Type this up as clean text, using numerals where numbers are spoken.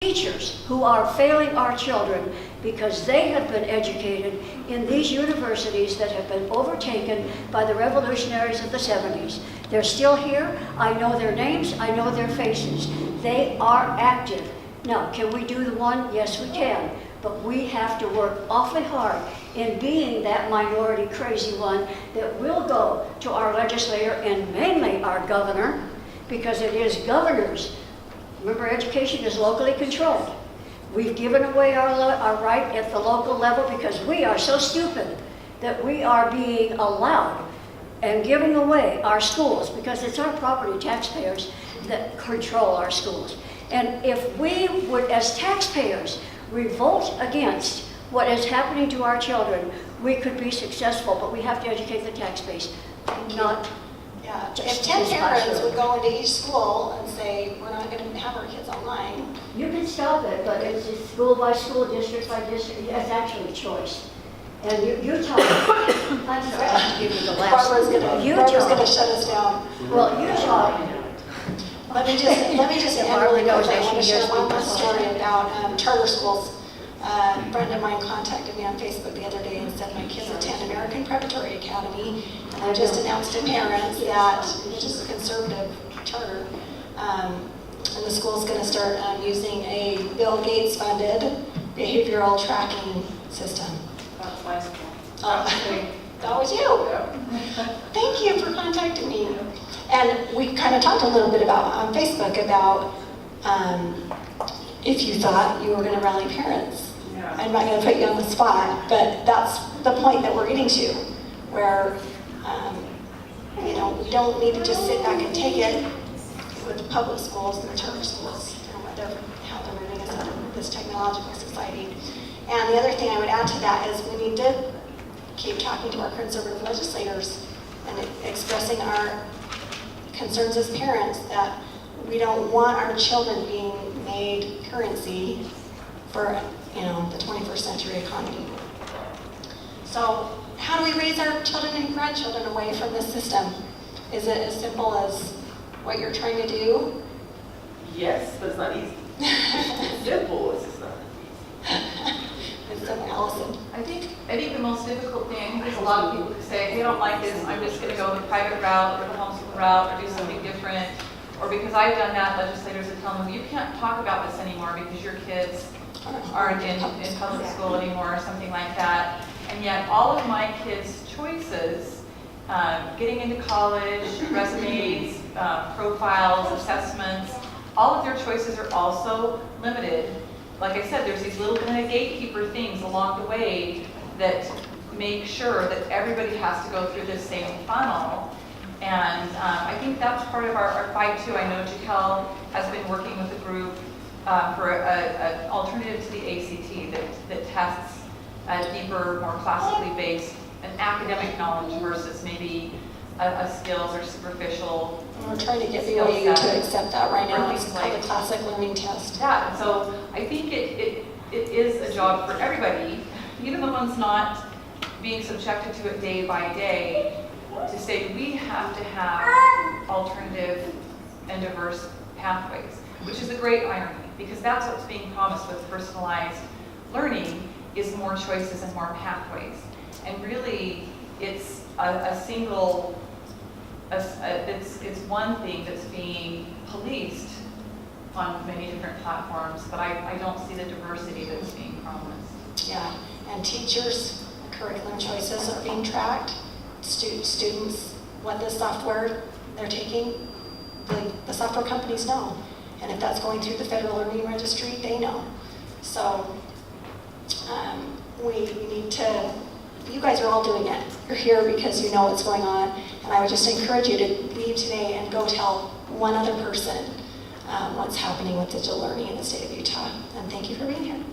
Teachers who are failing our children because they have been educated in these universities that have been overtaken by the revolutionaries of the 70s. They're still here. I know their names. I know their faces. They are active. Now, can we do the one? Yes, we can. But we have to work awfully hard in being that minority crazy one that will go to our legislator and mainly our governor, because it is governors. Remember, education is locally controlled. We've given away our right at the local level because we are so stupid that we are being allowed and giving away our schools because it's our property, taxpayers, that control our schools. And if we would, as taxpayers, revolt against what is happening to our children, we could be successful, but we have to educate the tax base, not Yeah, just if 10 this parents classroom. would go into each school and say, we're not going to have our kids online. You can stop it, but it's school by school, district by district. It's actually choice. And Utah, I'm just going to give you the last. Barbara's going to shut us down. Well, Utah. Let me just end really quick. I want to share one last story about charter schools. A friend of mine contacted me on Facebook the other day and said my kids attend American Preparatory Academy, and I just announced to parents that, which is a conservative charter, and the school's going to start using a Bill Gates funded behavioral tracking system. That's my school. That was you. Thank you for contacting me. And we kind of talked a little bit about on Facebook about if you thought you were going to rally parents. Yeah. I'm not going to put you on the spot, but that's the point that we're getting to, where we don't need to just sit back and take it with the public schools and the charter schools and how they're moving us into this technological society. And the other thing I would add to that is we need to keep talking to our conservative legislators and expressing our concerns as parents that we don't want our children being made currency for the 21st century economy. So how do we raise our children and grandchildren away from this system? Is it as simple as what you're trying to do? Yes, but it's not easy. It's simple, it's just not It's Allison. I think the most difficult thing is a lot of people who say, if you don't like this, I'm just going to go the private route or the homeschool route or do something different. Or because I've done that, legislators are telling them, you can't talk about this anymore because your kids aren't in public school anymore or something like that. And yet all of my kids' choices, getting into college, resumes, profiles, assessments, all of their choices are also limited. Like I said, there's these little kind of gatekeeper things along the way that make sure that everybody has to go through this same funnel. And I think that's part of our fight too. I know JaKell has been working with a group for an alternative to the ACT that tests a deeper, more classically based, an academic knowledge versus maybe a skills or superficial. We're trying to get BYU to accept that right now. It's called the Classic Learning Test. Yeah, and so I think it is a job for everybody, even the ones not being subjected to it day by day, to say we have to have alternative and diverse pathways, which is a great irony, because that's what's being promised with personalized learning is more choices and more pathways. And really, it's it's one thing that's being policed on many different platforms, but I don't see the diversity that's being promised. Yeah, and teachers' curriculum choices are being tracked. Students, what the software they're taking, the software companies know. And if that's going through the Federal Learning Registry, they know. So we need to, you guys are all doing it. You're here because you know what's going on. And I would just encourage you to leave today and go tell one other person what's happening with digital learning in the state of Utah. And thank you for being here.